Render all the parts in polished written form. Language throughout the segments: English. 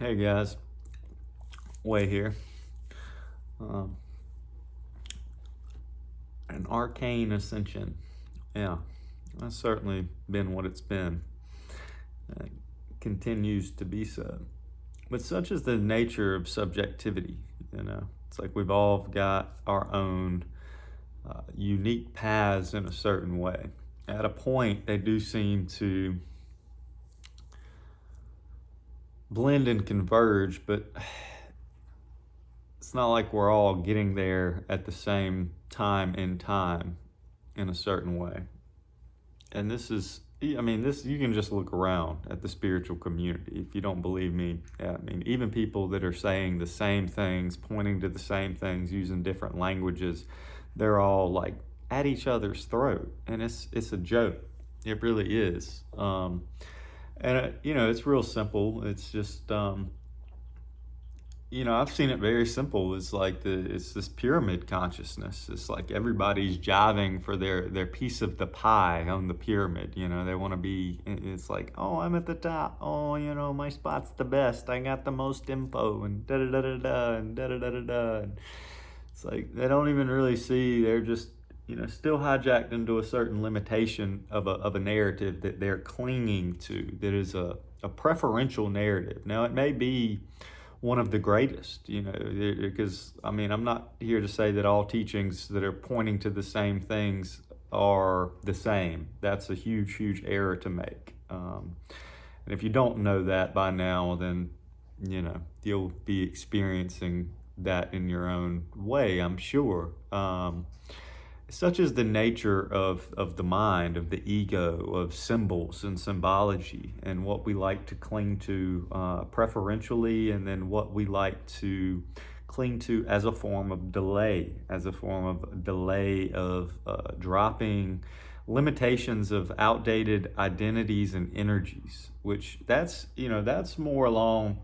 Hey guys, Way here. Um, an Arcane Ascension. Yeah, that's certainly been what it's been. It continues to be so. But such is the nature of subjectivity, It's like we've all got our own unique paths in a certain way. At a point, they do seem to blend and converge, but it's not like we're all getting there at the same time in a certain way. And this is, this, you can just look around at the spiritual community. If you don't believe me, yeah, even people that are saying the same things, pointing to the same things, using different languages, they're all like at each other's throat. And it's a joke. It really is. It's real simple. It's just, I've seen it very simple. It's this pyramid consciousness. It's like everybody's jiving for their piece of the pie on the pyramid. They want to be. It's like, oh, I'm at the top. Oh, my spot's the best. I got the most info and da da da da da and da da da da da. It's like they don't even really see. They're just still hijacked into a certain limitation of a narrative that they're clinging to. That is a preferential narrative. Now it may be one of the greatest, because I'm not here to say that all teachings that are pointing to the same things are the same. That's a huge, huge error to make. And if you don't know that by now, then, you'll be experiencing that in your own way, I'm sure. Such is the nature of the mind, of the ego, of symbols and symbology, and what we like to cling to preferentially, and then what we like to cling to as a form of delay, of dropping limitations of outdated identities and energies, which that's more along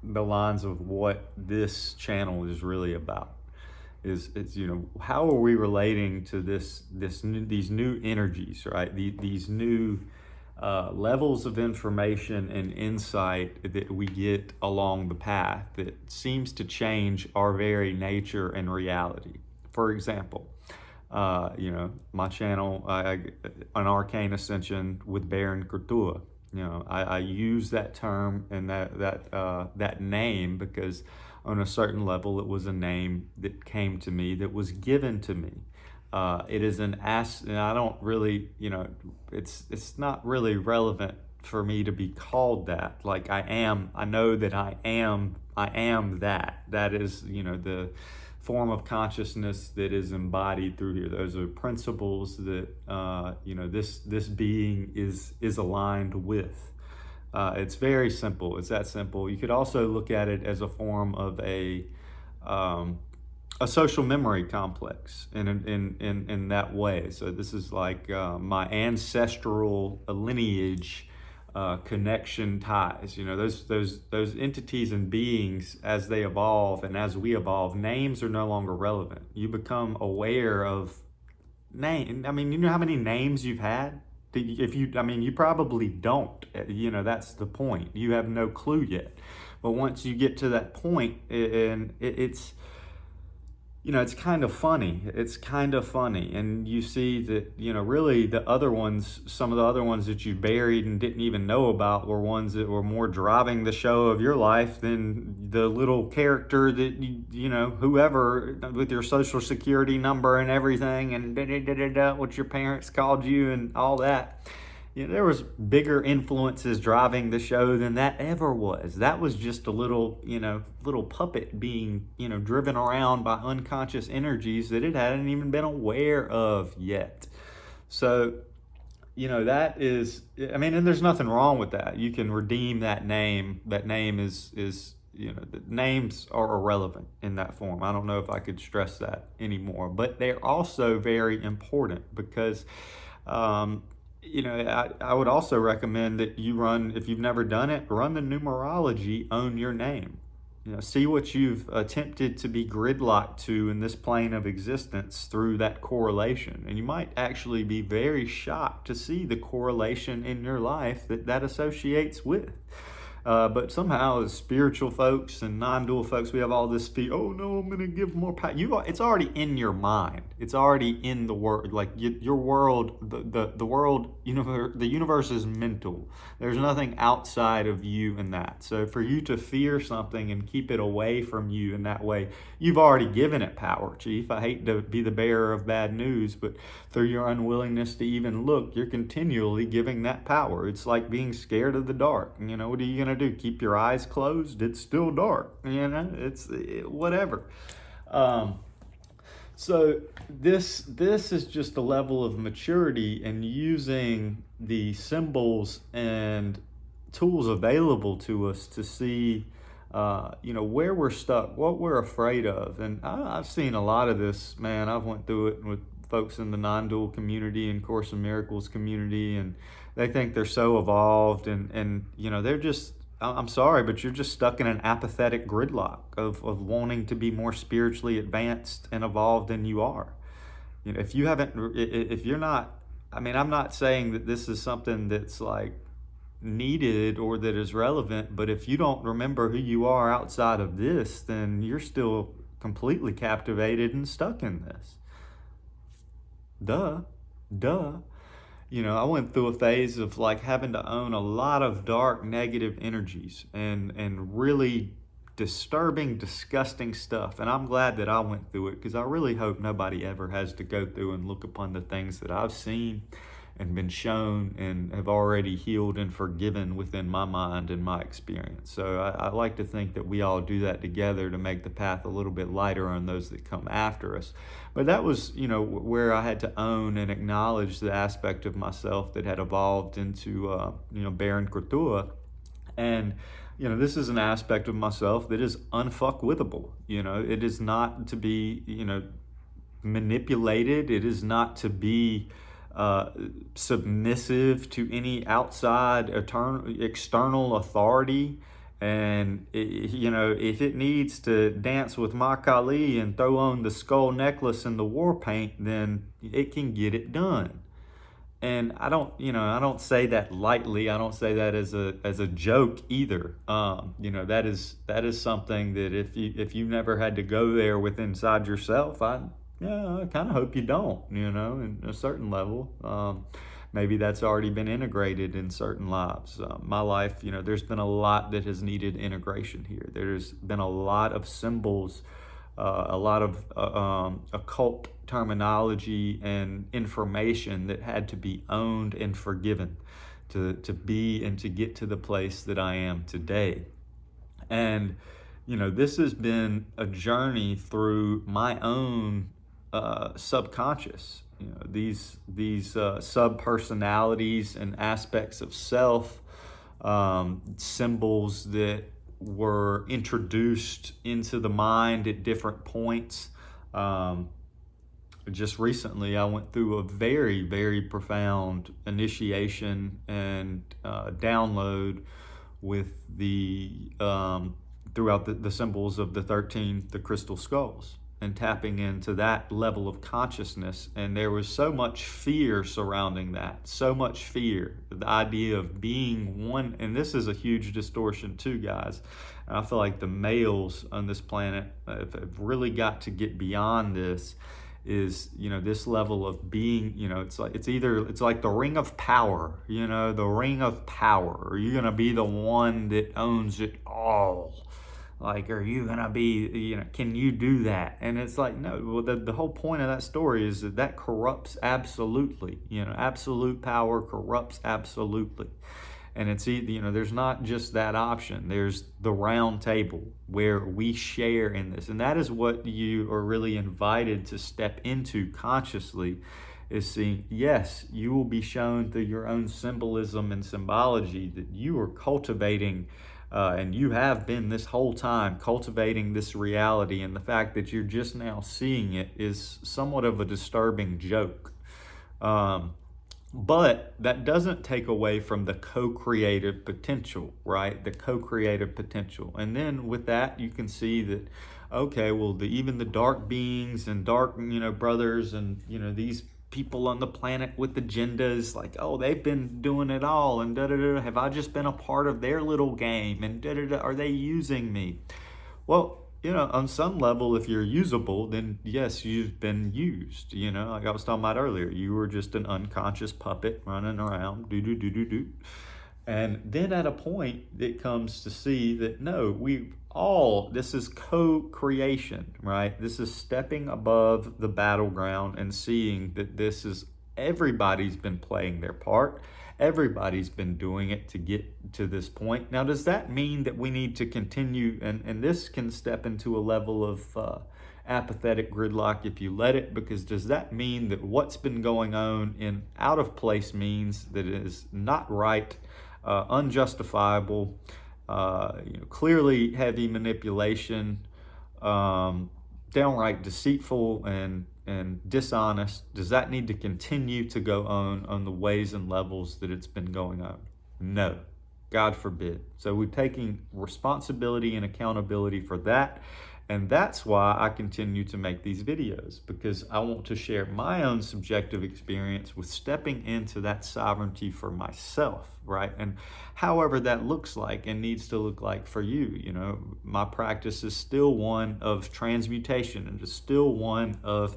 the lines of what this channel is really about. Is how are we relating to these new energies, right? These new levels of information and insight that we get along the path that seems to change our very nature and reality. For example, my channel, an Arcane Ascension with Baron Couture. I use that term and that name because on a certain level, it was a name that came to me, that was given to me. It is and I don't really, it's not really relevant for me to be called that. Like I know that I am that. That is, the form of consciousness that is embodied through here. Those are principles that, this being is aligned with. It's very simple. It's that simple. You could also look at it as a form of a social memory complex in that way. So this is like my ancestral lineage connection ties. Those entities and beings, as they evolve and as we evolve, names are no longer relevant. You become aware of name. You know how many names you've had? If you probably don't. That's the point. You have no clue yet. But once you get to that point, and it's kind of funny. It's kind of funny. And you see that, really the other ones, some of the other ones that you buried and didn't even know about were ones that were more driving the show of your life than the little character that, whoever with your social security number and everything and what your parents called you and all that. There was bigger influences driving the show than that ever was. That was just a little puppet being, driven around by unconscious energies that it hadn't even been aware of yet. So, that is, and there's nothing wrong with that. You can redeem that name. That name is the names are irrelevant in that form. I don't know if I could stress that anymore, but they're also very important because, I would also recommend that you run, if you've never done it, run the numerology on your name. See what you've attempted to be gridlocked to in this plane of existence through that correlation. And you might actually be very shocked to see the correlation in your life that associates with. But somehow, as spiritual folks and non-dual folks, we have all this fear. Oh no, I'm gonna give more power. It's already in your mind. It's already in the world. Like your world, the world, the universe is mental. There's nothing outside of you in that. So for you to fear something and keep it away from you in that way, you've already given it power, Chief. I hate to be the bearer of bad news, but through your unwillingness to even look, you're continually giving that power. It's like being scared of the dark. What are you gonna do? Keep your eyes closed? It's still dark. Whatever. So this is just a level of maturity and using the symbols and tools available to us to see, where we're stuck, what we're afraid of. And I've seen a lot of this, man. I've went through it with folks in the non-dual community and Course in Miracles community, and they think they're so evolved, and they're just, I'm sorry, but you're just stuck in an apathetic gridlock of wanting to be more spiritually advanced and evolved than you are. If you haven't, if you're not, I mean, I'm not saying that this is something that's like needed or that is relevant, but if you don't remember who you are outside of this, then you're still completely captivated and stuck in this. Duh. I went through a phase of like having to own a lot of dark negative energies and really disturbing, disgusting stuff. And I'm glad that I went through it, because I really hope nobody ever has to go through and look upon the things that I've seen and been shown and have already healed and forgiven within my mind and my experience. So I like to think that we all do that together to make the path a little bit lighter on those that come after us. But that was, where I had to own and acknowledge the aspect of myself that had evolved into, Baron Kratua. And, this is an aspect of myself that is unfuckwithable. It is not to be, manipulated. It is not to be submissive to any outside external authority. And if it needs to dance with Ma Kali and throw on the skull necklace and the war paint, then it can get it done. And I don't say that lightly. I don't say that as a joke either. That is something that if you never had to go there with inside yourself, I kind of hope you don't, in a certain level. Maybe that's already been integrated in certain lives. My life, there's been a lot that has needed integration here. There's been a lot of symbols, a lot of occult terminology and information that had to be owned and forgiven to be and to get to the place that I am today. And, this has been a journey through my own subconscious. These sub-personalities and aspects of self, symbols that were introduced into the mind at different points. Just recently, I went through a very, very profound initiation and download with throughout the symbols of the crystal skulls, and tapping into that level of consciousness. And there was so much fear surrounding that, so much fear, the idea of being one. And this is a huge distortion too, guys. And I feel like the males on this planet have really got to get beyond this, is this level of being, it's like the ring of power, the ring of power. Are you gonna be the one that owns it all? Like, are you gonna be, can you do that? And it's like, no. Well, the whole point of that story is that corrupts absolutely. Absolute power corrupts absolutely. And it's, there's not just that option. There's the round table where we share in this. And that is what you are really invited to step into consciously, is seeing, yes, you will be shown through your own symbolism and symbology that you are cultivating, and you have been this whole time cultivating this reality. And the fact that you're just now seeing it is somewhat of a disturbing joke. But that doesn't take away from the co-creative potential, right? The co-creative potential. And then with that, you can see that, okay, well, even the dark beings and dark, brothers and, these people on the planet with agendas, like, oh, they've been doing it all, and da da da. Have I just been a part of their little game? And da da da. Are they using me? Well, on some level, if you're usable, then yes, you've been used. Like I was talking about earlier, you were just an unconscious puppet running around, do do do do do. And then at a point, it comes to see that no, this is co-creation, right? This is stepping above the battleground and seeing that everybody's been playing their part. Everybody's been doing it to get to this point. Now, does that mean that we need to continue? And this can step into a level of apathetic gridlock if you let it, because does that mean that what's been going on in out of place means that it is not right, unjustifiable, clearly heavy manipulation, downright deceitful and dishonest? Does that need to continue to go on the ways and levels that it's been going on? No, God forbid. So we're taking responsibility and accountability for that. And that's why I continue to make these videos, because I want to share my own subjective experience with stepping into that sovereignty for myself, right? And however that looks like and needs to look like for you. My practice is still one of transmutation, and it's still one of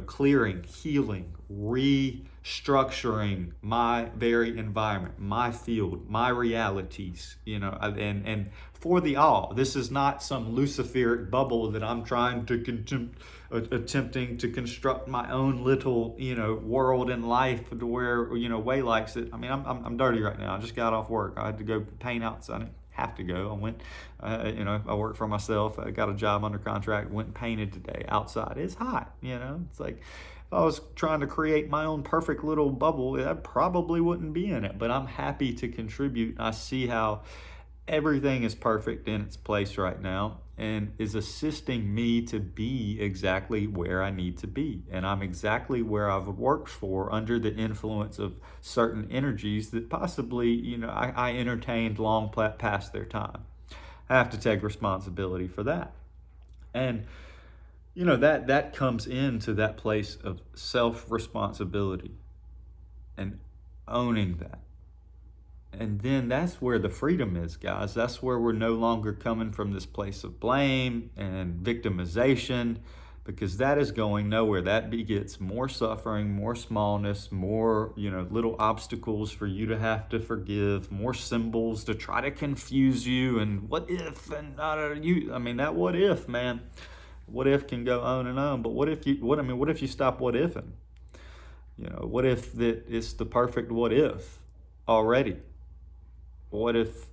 clearing, healing, restructuring my very environment, my field, my realities, and for the all. This is not some Luciferic bubble that I'm trying to attempting to construct my own little, world and life to where, Way likes it. I mean, I'm dirty right now. I just got off work. I had to go paint outside. Have to go. I went, I work for myself. I got a job under contract, went and painted today outside. It's hot, It's like, if I was trying to create my own perfect little bubble, I probably wouldn't be in it, but I'm happy to contribute. I see how everything is perfect in its place right now and is assisting me to be exactly where I need to be. And I'm exactly where I've worked for under the influence of certain energies that possibly, I entertained long past their time. I have to take responsibility for that. And, that comes into that place of self-responsibility and owning that. And then that's where the freedom is, guys. That's where we're no longer coming from this place of blame and victimization, because that is going nowhere. That begets more suffering, more smallness, more, little obstacles for you to have to forgive, more symbols to try to confuse you. And what if, and that what if, man, what if can go on and on. But what if you stop what ifing? What if that it's the perfect what if already? What if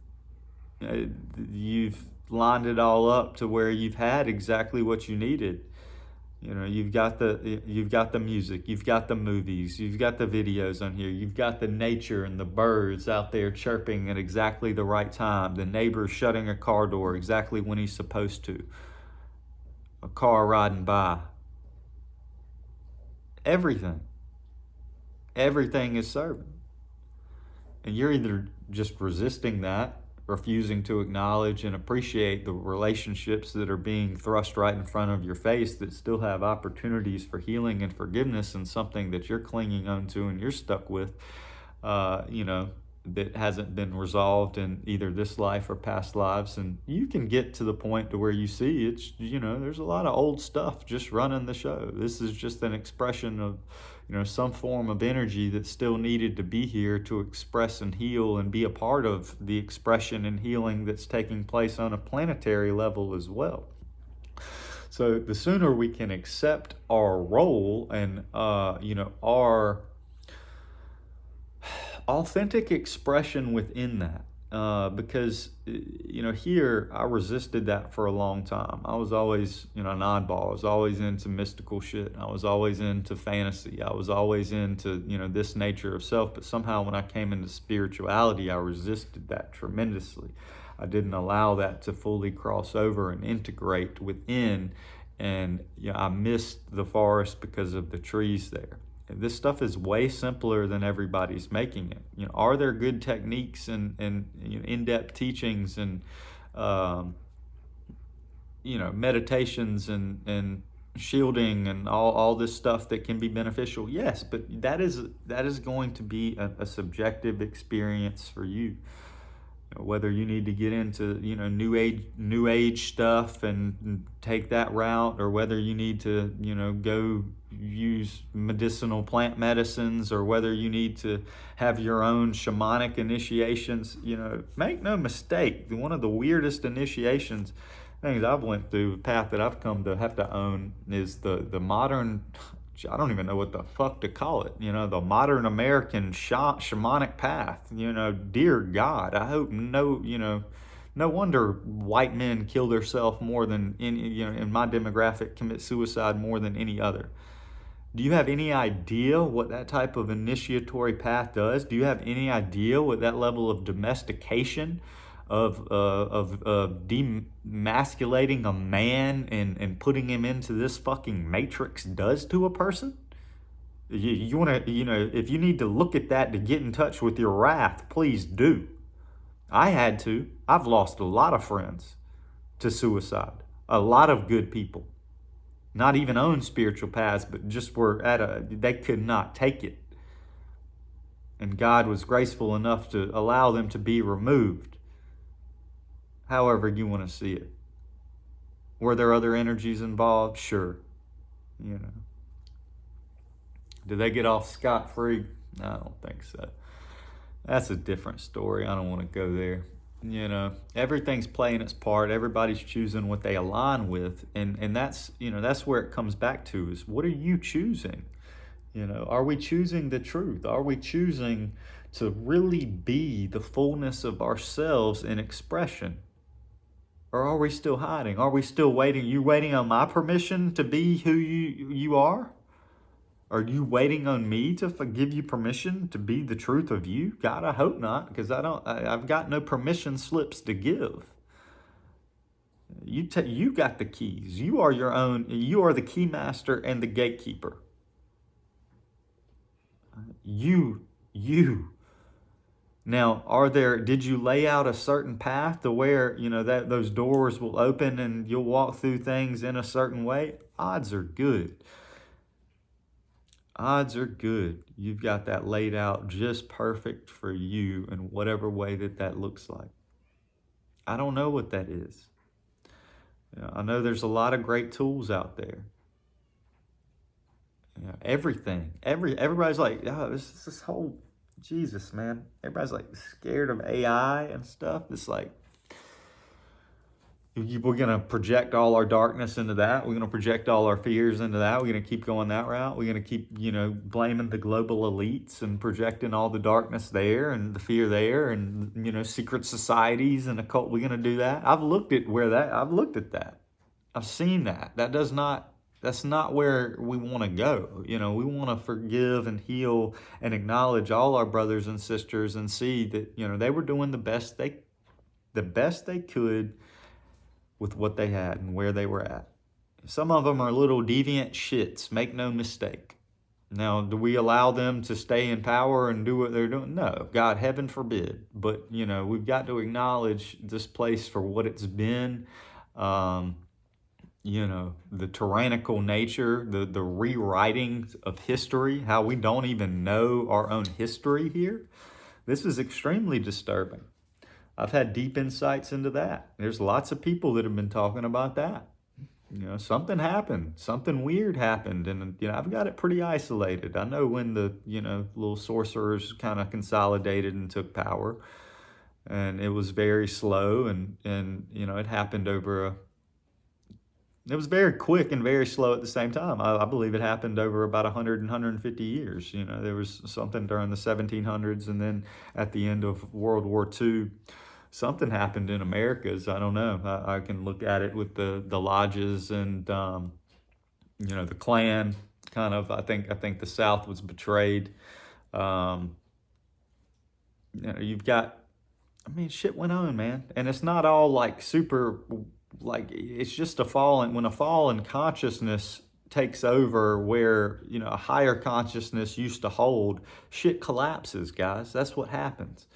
you've lined it all up to where you've had exactly what you needed? You've got the music, you've got the movies, you've got the videos on here, you've got the nature and the birds out there chirping at exactly the right time, the neighbor shutting a car door exactly when he's supposed to, a car riding by. Everything is serving. And you're either just resisting that, refusing to acknowledge and appreciate the relationships that are being thrust right in front of your face that still have opportunities for healing and forgiveness, and something that you're clinging onto and you're stuck with, that hasn't been resolved in either this life or past lives. And you can get to the point to where you see it's, there's a lot of old stuff just running the show. This is just an expression of, some form of energy that still needed to be here to express and heal and be a part of the expression and healing that's taking place on a planetary level as well. So the sooner we can accept our role and, our authentic expression within that, because here I resisted that for a long time. I was always an oddball. I was always into mystical shit. I was always into fantasy. I was always into this nature of self. But somehow when I came into spirituality, I resisted that tremendously. I didn't allow that to fully cross over and integrate within, and I missed the forest because of the trees there. This stuff is way simpler than everybody's making it. Are there good techniques and in-depth teachings and meditations and shielding and all this stuff that can be beneficial. Yes, but that is going to be a subjective experience for you. Whether you need to get into new age stuff and take that route, or whether you need to go use medicinal plant medicines, or whether you need to have your own shamanic initiations. Make no mistake, one of the weirdest initiations things I've went through, the path that I've come to have to own, is the modern, I don't even know what the fuck to call it. The modern American shamanic path. Dear God, I hope no wonder white men kill themselves more than any, in my demographic, commit suicide more than any other. Do you have any idea what that type of initiatory path does? Do you have any idea what that level of domestication, of demasculating a man and putting him into this fucking matrix does to a person? You want to, if you need to look at that to get in touch with your wrath, please do. I had to. I've lost a lot of friends to suicide, a lot of good people. Not even own spiritual paths, but just they could not take it. And God was graceful enough to allow them to be removed. However you want to see it. Were there other energies involved? Sure. Did they get off scot-free? I don't think so. That's a different story. I don't want to go there. Everything's playing its part. Everybody's choosing what they align with, and that's where it comes back to, is what are you choosing? Are we choosing the truth? Are we choosing to really be the fullness of ourselves in expression? Or are we still hiding? Are we still waiting? You waiting on my permission to be who you are? Are you waiting on me to give you permission to be the truth of you? God, I hope not, because I've got no permission slips to give. You got the keys. You are your own. You are the key master and the gatekeeper. You. Now, did you lay out a certain path to where, that those doors will open and you'll walk through things in a certain way? Odds are good. Odds are good. You've got that laid out just perfect for you in whatever way that looks like. I don't know what that is. I know there's a lot of great tools out there. Everything. Everybody's like, oh, this whole, Jesus, man. Everybody's like scared of AI and stuff. It's like, we're going to project all our darkness into that. We're going to project all our fears into that. We're going to keep going that route. We're going to keep, blaming the global elites and projecting all the darkness there and the fear there and, secret societies and occult. We're going to do that. I've looked at that. I've seen that. That's not where we want to go. We want to forgive and heal and acknowledge all our brothers and sisters and see that, they were doing the best they could with what they had and where they were at. Some of them are little deviant shits, make no mistake. Now, do we allow them to stay in power and do what they're doing? No, God, heaven forbid. But, we've got to acknowledge this place for what it's been. The tyrannical nature, the rewriting of history, how we don't even know our own history here. This is extremely disturbing. I've had deep insights into that. There's lots of people that have been talking about that. Something happened. Something weird happened. And, I've got it pretty isolated. I know when the, little sorcerers kind of consolidated and took power. And it was very slow. And it happened it was very quick and very slow at the same time. I believe it happened over about 100 and 150 years. There was something during the 1700s. And then at the end of World War II, something happened in Americas. I don't know. I can look at it with the lodges and the Klan. Kind of. I think the South was betrayed. You've got. Shit went on, man, and it's not all like super. Like it's just when a fall in consciousness takes over, where a higher consciousness used to hold, shit collapses, guys. That's what happens.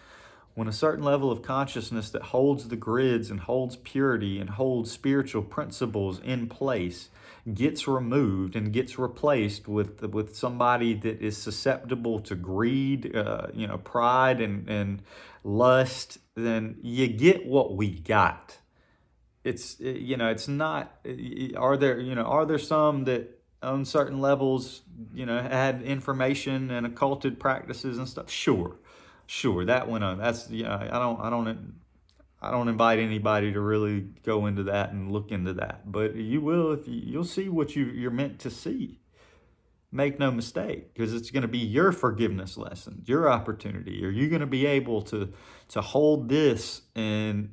When a certain level of consciousness that holds the grids and holds purity and holds spiritual principles in place gets removed and gets replaced with somebody that is susceptible to greed, pride and lust, then you get what we got. It's not. Are there some that on certain levels, had information and occulted practices and stuff? Sure, that went on. That's I don't invite anybody to really go into that and look into that, but you will if you'll see what you're meant to see. Make no mistake, because it's going to be your forgiveness lesson, your opportunity. Are you going to be able to hold this and